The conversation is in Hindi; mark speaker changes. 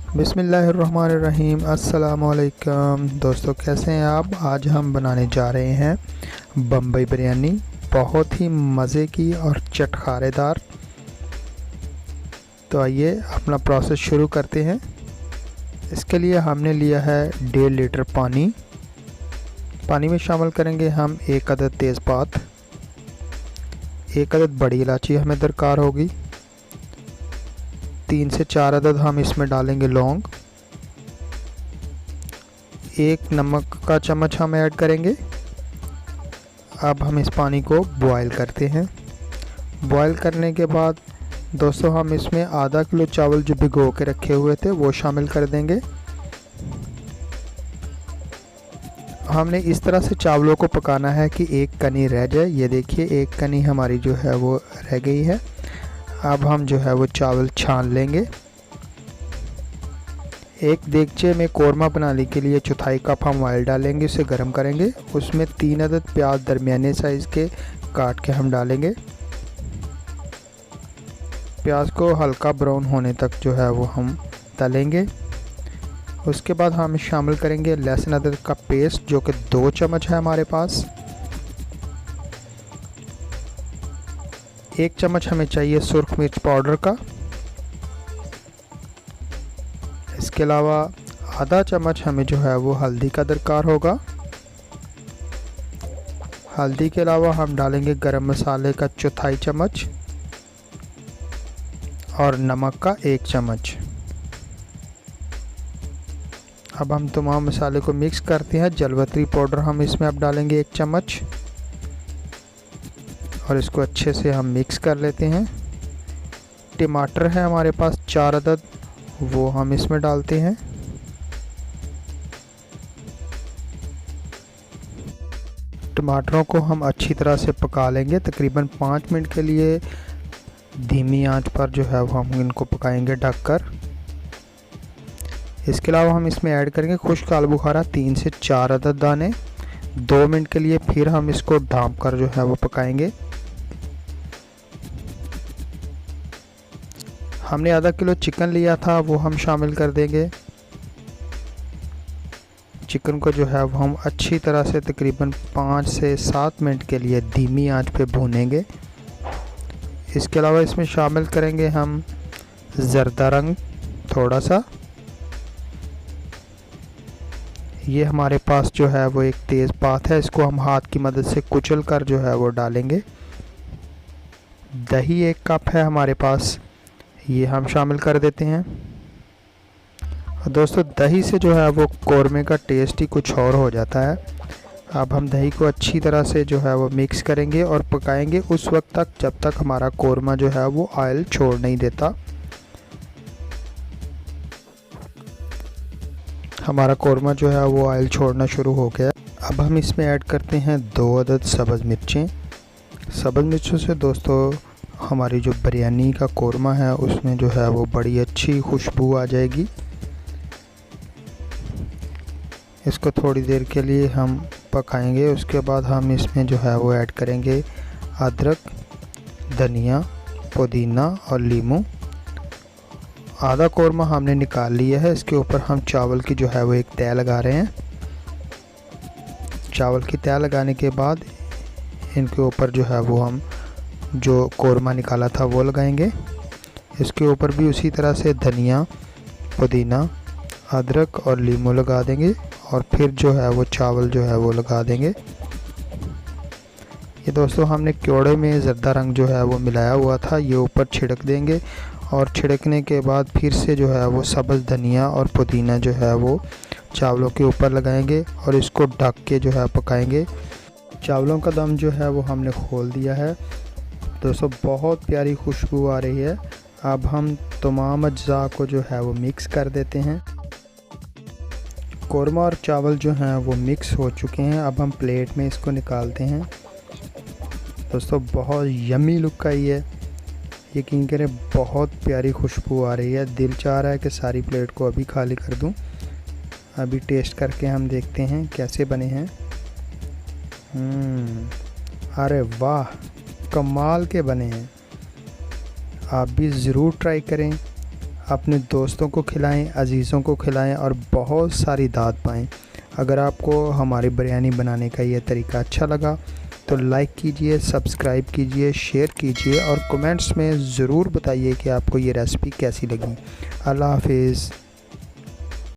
Speaker 1: बिस्मिल्लाहिर्रहमानिर्रहीम। अस्सलामुअलैकुम दोस्तों, कैसे हैं आप। आज हम बनाने जा रहे हैं बम्बई बिरयानी, बहुत ही मज़े की और चटखारेदार। तो आइए अपना प्रोसेस शुरू करते हैं। इसके लिए हमने लिया है 1.5 लीटर पानी। पानी में शामिल करेंगे हम 1 अदद तेज़पात, 1 अदद बड़ी इलायची हमें दरकार होगी, 3 से 4 अदद हम इसमें डालेंगे लौंग, 1 नमक का चम्मच हम ऐड करेंगे। अब हम इस पानी को बॉयल करते हैं। बॉयल करने के बाद दोस्तों हम इसमें आधा किलो चावल जो भिगो के रखे हुए थे वो शामिल कर देंगे। हमने इस तरह से चावलों को पकाना है कि एक कनी रह जाए। ये देखिए, एक कनी हमारी जो है वो रह गई है। अब हम जो है वो चावल छान लेंगे। एक देगचे में कोरमा बनाने के लिए 1/4 कप हम ऑयल डालेंगे, उसे गर्म करेंगे। उसमें 3 अदद प्याज दरमियाने साइज़ के काट के हम डालेंगे। प्याज को हल्का ब्राउन होने तक जो है वो हम तलेंगे। उसके बाद हम शामिल करेंगे लहसुन अदरक का पेस्ट, जो कि 2 चम्मच है हमारे पास। 1 चम्मच हमें चाहिए सुर्ख मिर्च पाउडर का। इसके अलावा आधा चम्मच हमें जो है वो हल्दी का दरकार होगा। हल्दी के अलावा हम डालेंगे गरम मसाले का 1/4 चम्मच और नमक का 1 चम्मच। अब हम तमाम मसाले को मिक्स करते हैं। जलवतरी पाउडर हम इसमें अब डालेंगे 1 चम्मच और इसको अच्छे से हम मिक्स कर लेते हैं। टमाटर है हमारे पास 4 अदद, वो हम इसमें डालते हैं। टमाटरों को हम अच्छी तरह से पका लेंगे। तकरीबन 5 मिनट के लिए धीमी आंच पर जो है वो हम इनको पकाएंगे ढककर। इसके अलावा हम इसमें ऐड करेंगे खुश्क आलू बुखारा 3 से 4 अदद दाने। 2 मिनट के लिए फिर हम इसको ढाँप कर जो है वो पकाएंगे। हमने आधा किलो चिकन लिया था, वो हम शामिल कर देंगे। चिकन को जो है वो हम अच्छी तरह से तकरीबन 5 से 7 मिनट के लिए धीमी आंच पे भूनेंगे। इसके अलावा इसमें शामिल करेंगे हम ज़रदा रंग थोड़ा सा। ये हमारे पास जो है वो एक तेज़पात है, इसको हम हाथ की मदद से कुचल कर जो है वो डालेंगे। दही 1 कप है हमारे पास, ये हम शामिल कर देते हैं। और दोस्तों, दही से जो है वो कोरमे का टेस्ट ही कुछ और हो जाता है। अब हम दही को अच्छी तरह से जो है वो मिक्स करेंगे और पकाएंगे उस वक्त तक जब तक हमारा कोरमा जो है वो ऑयल छोड़ नहीं देता। हमारा कोरमा जो है वो ऑयल छोड़ना शुरू हो गया। अब हम इसमें ऐड करते हैं 2 अदद सब्ज़ मिर्चें। सब्ज़ मिर्चों से दोस्तों हमारी जो बिरयानी का कोरमा है उसमें जो है वो बड़ी अच्छी खुशबू आ जाएगी। इसको थोड़ी देर के लिए हम पकाएंगे। उसके बाद हम इसमें जो है वो ऐड करेंगे अदरक, धनिया, पुदीना और नींबू। आधा कोरमा हमने निकाल लिया है। इसके ऊपर हम चावल की जो है वो एक तह लगा रहे हैं। चावल की तह लगाने के बाद इनके ऊपर जो है वो हम जो कोरमा निकाला था वो लगाएंगे। इसके ऊपर भी उसी तरह से धनिया, पुदीना, अदरक और नींबू लगा देंगे और फिर जो है वो चावल जो है वो लगा देंगे। ये दोस्तों हमने क्योड़े में ज़रदा रंग जो है वो मिलाया हुआ था, ये ऊपर छिड़क देंगे और छिड़कने के बाद फिर से जो है वो सब्ज़ धनिया और पुदीना जो है वो चावलों के ऊपर लगाएंगे और इसको ढक के जो है पकाएंगे। चावलों का दम जो है वो हमने खोल दिया है। दोस्तों, बहुत प्यारी खुशबू आ रही है। अब हम तमाम अज्जा को जो है वो मिक्स कर देते हैं। कोरमा और चावल जो हैं वो मिक्स हो चुके हैं। अब हम प्लेट में इसको निकालते हैं। दोस्तों, बहुत यम्मी लुक का ये यकीन करें, बहुत प्यारी खुशबू आ रही है। दिल चाह रहा है कि सारी प्लेट को अभी खाली कर दूं। अभी टेस्ट करके हम देखते हैं कैसे बने हैं। अरे वाह, कमाल के बने हैं। आप भी ज़रूर ट्राई करें। अपने दोस्तों को खिलाएं, अजीज़ों को खिलाएं और बहुत सारी दाद पाएं। अगर आपको हमारी बिरयानी बनाने का ये तरीका अच्छा लगा तो लाइक कीजिए, सब्सक्राइब कीजिए, शेयर कीजिए और कमेंट्स में ज़रूर बताइए कि आपको ये रेसिपी कैसी लगी। अल्लाह हाफिज़।